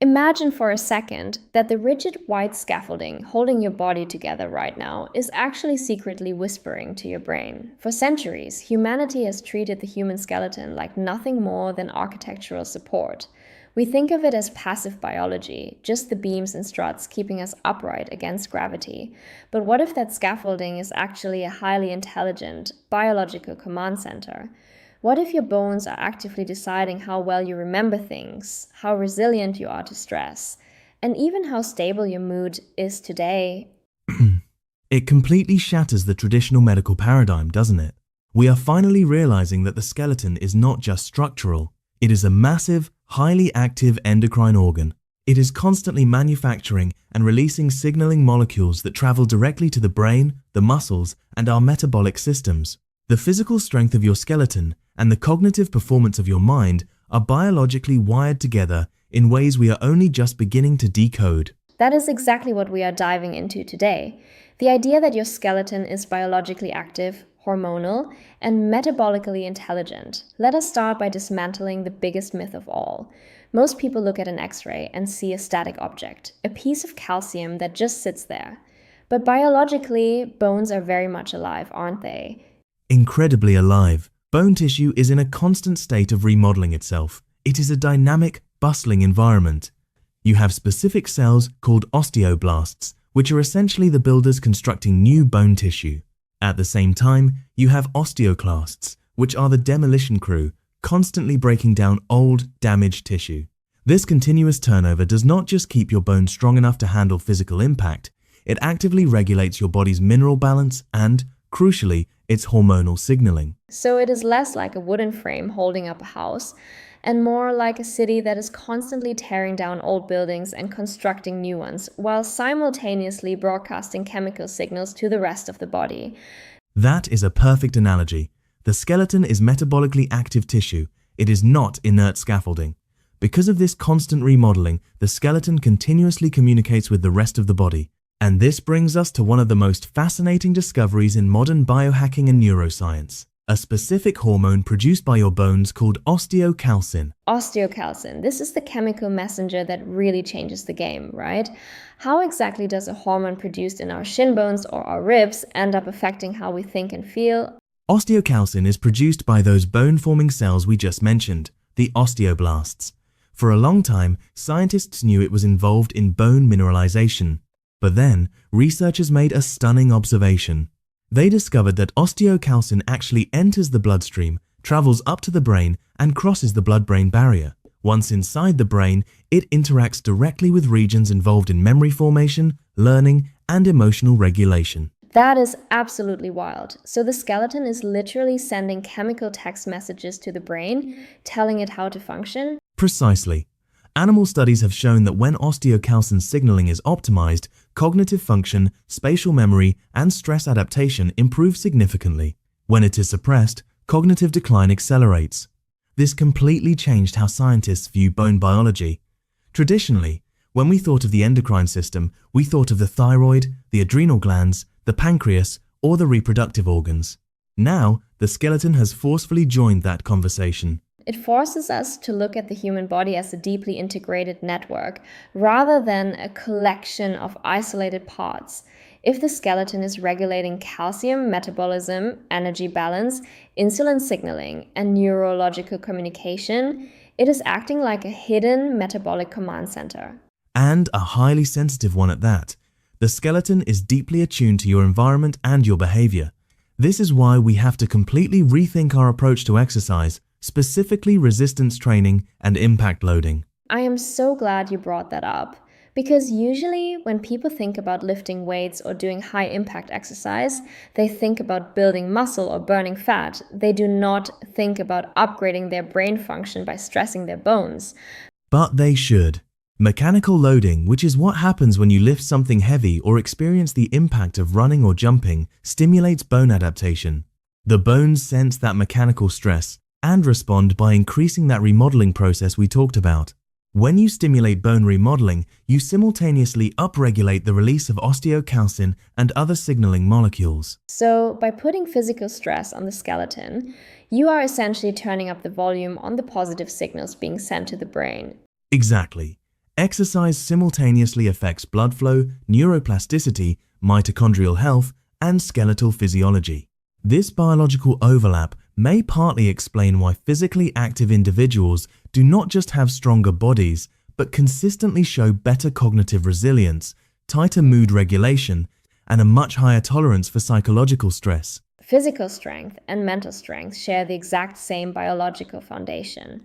Imagine for a second that the rigid white scaffolding holding your body together right now is actually secretly whispering to your brain. For centuries, humanity has treated the human skeleton like nothing more than architectural support. We think of it as passive biology, just the beams and struts keeping us upright against gravity. But what if that scaffolding is actually a highly intelligent, biological command center? What if your bones are actively deciding how well you remember things, how resilient you are to stress, and even how stable your mood is today? It completely shatters the traditional medical paradigm, doesn't it? We are finally realizing that the skeleton is not just structural. It is a massive, highly active endocrine organ. It is constantly manufacturing and releasing signaling molecules that travel directly to the brain, the muscles, and our metabolic systems. The physical strength of your skeleton and the cognitive performance of your mind are biologically wired together in ways we are only just beginning to decode. That is exactly what we are diving into today. The idea that your skeleton is biologically active, hormonal, and metabolically intelligent. Let us start by dismantling the biggest myth of all. Most people look at an X-ray and see a static object, a piece of calcium that just sits there. But biologically, bones are very much alive, aren't they? Incredibly alive, bone tissue is in a constant state of remodeling itself. It is a dynamic, bustling environment. You have specific cells called osteoblasts, which are essentially the builders constructing new bone tissue. At the same time, you have osteoclasts, which are the demolition crew, constantly breaking down old, damaged tissue. This continuous turnover does not just keep your bone strong enough to handle physical impact, it actively regulates your body's mineral balance and, crucially, its hormonal signaling. So it is less like a wooden frame holding up a house, and more like a city that is constantly tearing down old buildings and constructing new ones, while simultaneously broadcasting chemical signals to the rest of the body. That is a perfect analogy. The skeleton is metabolically active tissue. It is not inert scaffolding. Because of this constant remodeling, the skeleton continuously communicates with the rest of the body. And this brings us to one of the most fascinating discoveries in modern biohacking and neuroscience. A specific hormone produced by your bones called osteocalcin. Osteocalcin. This is the chemical messenger that really changes the game, right? How exactly does a hormone produced in our shin bones or our ribs end up affecting how we think and feel? Osteocalcin is produced by those bone-forming cells we just mentioned, the osteoblasts. For a long time, scientists knew it was involved in bone mineralization. But then, researchers made a stunning observation. They discovered that osteocalcin actually enters the bloodstream, travels up to the brain, and crosses the blood-brain barrier. Once inside the brain, it interacts directly with regions involved in memory formation, learning, and emotional regulation. That is absolutely wild. So the skeleton is literally sending chemical text messages to the brain, telling it how to function? Precisely. Animal studies have shown that when osteocalcin signaling is optimized, cognitive function, spatial memory, and stress adaptation improve significantly. When it is suppressed, cognitive decline accelerates. This completely changed how scientists view bone biology. Traditionally, when we thought of the endocrine system, we thought of the thyroid, the adrenal glands, the pancreas, or the reproductive organs. Now, the skeleton has forcefully joined that conversation. It forces us to look at the human body as a deeply integrated network, rather than a collection of isolated parts. If the skeleton is regulating calcium metabolism, energy balance, insulin signaling, and neurological communication, it is acting like a hidden metabolic command center. And a highly sensitive one at that. The skeleton is deeply attuned to your environment and your behavior. This is why we have to completely rethink our approach to exercise, specifically resistance training and impact loading. I am so glad you brought that up, because usually when people think about lifting weights or doing high impact exercise, they think about building muscle or burning fat. They do not think about upgrading their brain function by stressing their bones. But they should. Mechanical loading, which is what happens when you lift something heavy or experience the impact of running or jumping, stimulates bone adaptation. The bones sense that mechanical stress and respond by increasing that remodeling process we talked about. When you stimulate bone remodeling, you simultaneously upregulate the release of osteocalcin and other signaling molecules. So, by putting physical stress on the skeleton, you are essentially turning up the volume on the positive signals being sent to the brain. Exactly. Exercise simultaneously affects blood flow, neuroplasticity, mitochondrial health, and skeletal physiology. This biological overlap may partly explain why physically active individuals do not just have stronger bodies, but consistently show better cognitive resilience, tighter mood regulation, and a much higher tolerance for psychological stress. Physical strength and mental strength share the exact same biological foundation.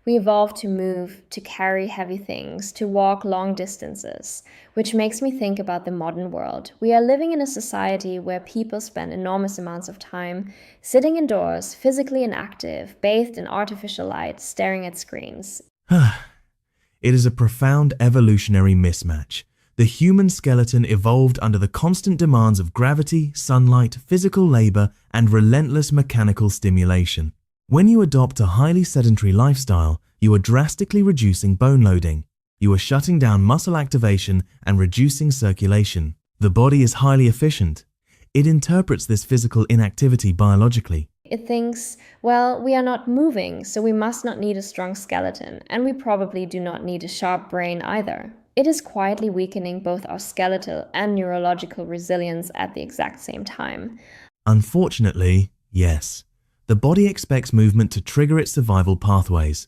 We evolved to move, to carry heavy things, to walk long distances, which makes me think about the modern world. We are living in a society where people spend enormous amounts of time sitting indoors, physically inactive, bathed in artificial light, staring at screens. It is a profound evolutionary mismatch. The human skeleton evolved under the constant demands of gravity, sunlight, physical labor, and relentless mechanical stimulation. When you adopt a highly sedentary lifestyle, you are drastically reducing bone loading. You are shutting down muscle activation and reducing circulation. The body is highly efficient. It interprets this physical inactivity biologically. It thinks, well, we are not moving, so we must not need a strong skeleton, and we probably do not need a sharp brain either. It is quietly weakening both our skeletal and neurological resilience at the exact same time. Unfortunately, yes. The body expects movement to trigger its survival pathways.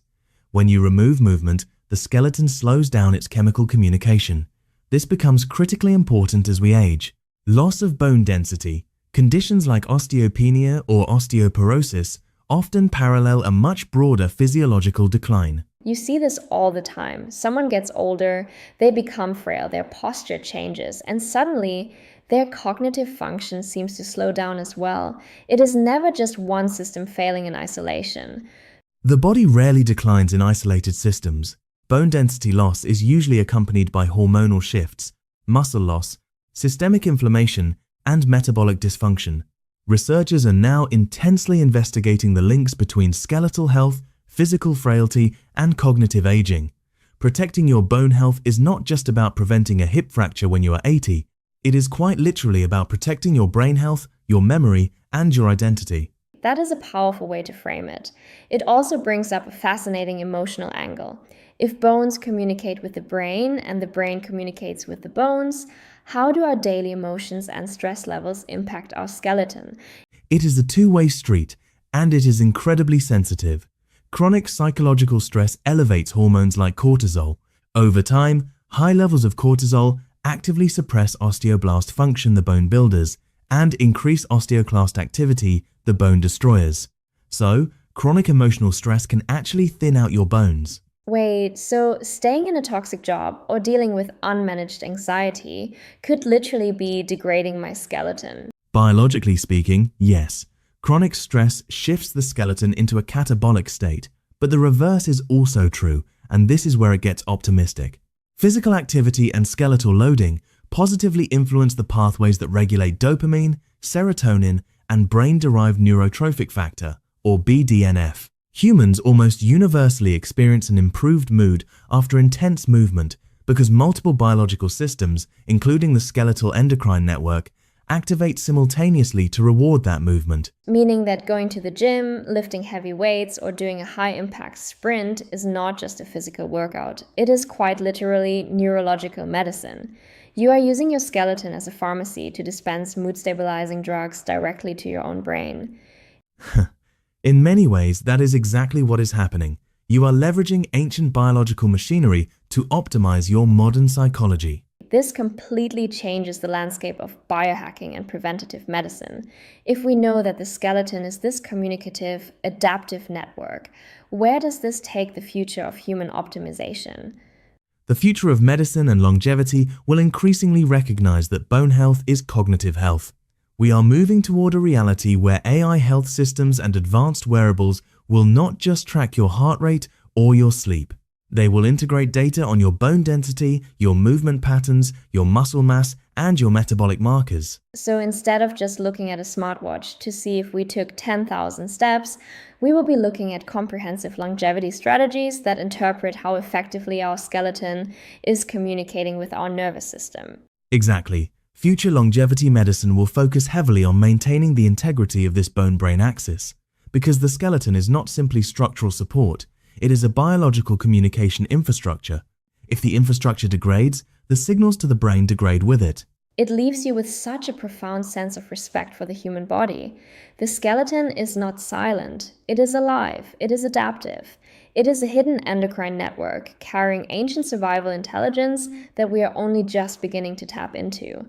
When you remove movement, the skeleton slows down its chemical communication. This becomes critically important as we age. Loss of bone density, conditions like osteopenia or osteoporosis, often parallel a much broader physiological decline. You see this all the time. Someone gets older, they become frail, their posture changes, and suddenly their cognitive function seems to slow down as well. It is never just one system failing in isolation. The body rarely declines in isolated systems. Bone density loss is usually accompanied by hormonal shifts, muscle loss, systemic inflammation, and metabolic dysfunction. Researchers are now intensely investigating the links between skeletal health, physical frailty, and cognitive aging. Protecting your bone health is not just about preventing a hip fracture when you are 80. It is quite literally about protecting your brain health, your memory, and your identity. That is a powerful way to frame it. It also brings up a fascinating emotional angle. If bones communicate with the brain and the brain communicates with the bones, how do our daily emotions and stress levels impact our skeleton? It is a two-way street, and it is incredibly sensitive. Chronic psychological stress elevates hormones like cortisol. Over time, high levels of cortisol actively suppress osteoblast function, the bone builders, and increase osteoclast activity, the bone destroyers. So, chronic emotional stress can actually thin out your bones. Wait, so staying in a toxic job or dealing with unmanaged anxiety could literally be degrading my skeleton? Biologically speaking, yes. Chronic stress shifts the skeleton into a catabolic state, but the reverse is also true, and this is where it gets optimistic. Physical activity and skeletal loading positively influence the pathways that regulate dopamine, serotonin, and brain-derived neurotrophic factor, or BDNF. Humans almost universally experience an improved mood after intense movement because multiple biological systems, including the skeletal endocrine network, activate simultaneously to reward that movement. Meaning that going to the gym, lifting heavy weights, or doing a high-impact sprint is not just a physical workout. It is quite literally neurological medicine. You are using your skeleton as a pharmacy to dispense mood-stabilizing drugs directly to your own brain. In many ways, that is exactly what is happening. You are leveraging ancient biological machinery to optimize your modern psychology. This completely changes the landscape of biohacking and preventative medicine. If we know that the skeleton is this communicative, adaptive network, where does this take the future of human optimization? The future of medicine and longevity will increasingly recognize that bone health is cognitive health. We are moving toward a reality where AI health systems and advanced wearables will not just track your heart rate or your sleep. They will integrate data on your bone density, your movement patterns, your muscle mass, and your metabolic markers. So instead of just looking at a smartwatch to see if we took 10,000 steps, we will be looking at comprehensive longevity strategies that interpret how effectively our skeleton is communicating with our nervous system. Exactly. Future longevity medicine will focus heavily on maintaining the integrity of this bone-brain axis, because the skeleton is not simply structural support, it is a biological communication infrastructure. If the infrastructure degrades, the signals to the brain degrade with it. It leaves you with such a profound sense of respect for the human body. The skeleton is not silent. It is alive. It is adaptive. It is a hidden endocrine network carrying ancient survival intelligence that we are only just beginning to tap into.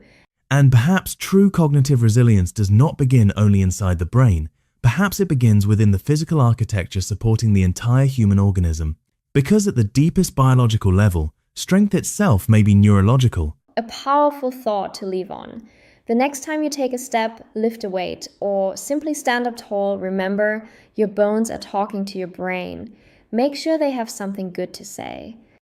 And perhaps true cognitive resilience does not begin only inside the brain. Perhaps it begins within the physical architecture supporting the entire human organism. Because at the deepest biological level, strength itself may be neurological. A powerful thought to leave on. The next time you take a step, lift a weight, or simply stand up tall, remember your bones are talking to your brain. Make sure they have something good to say.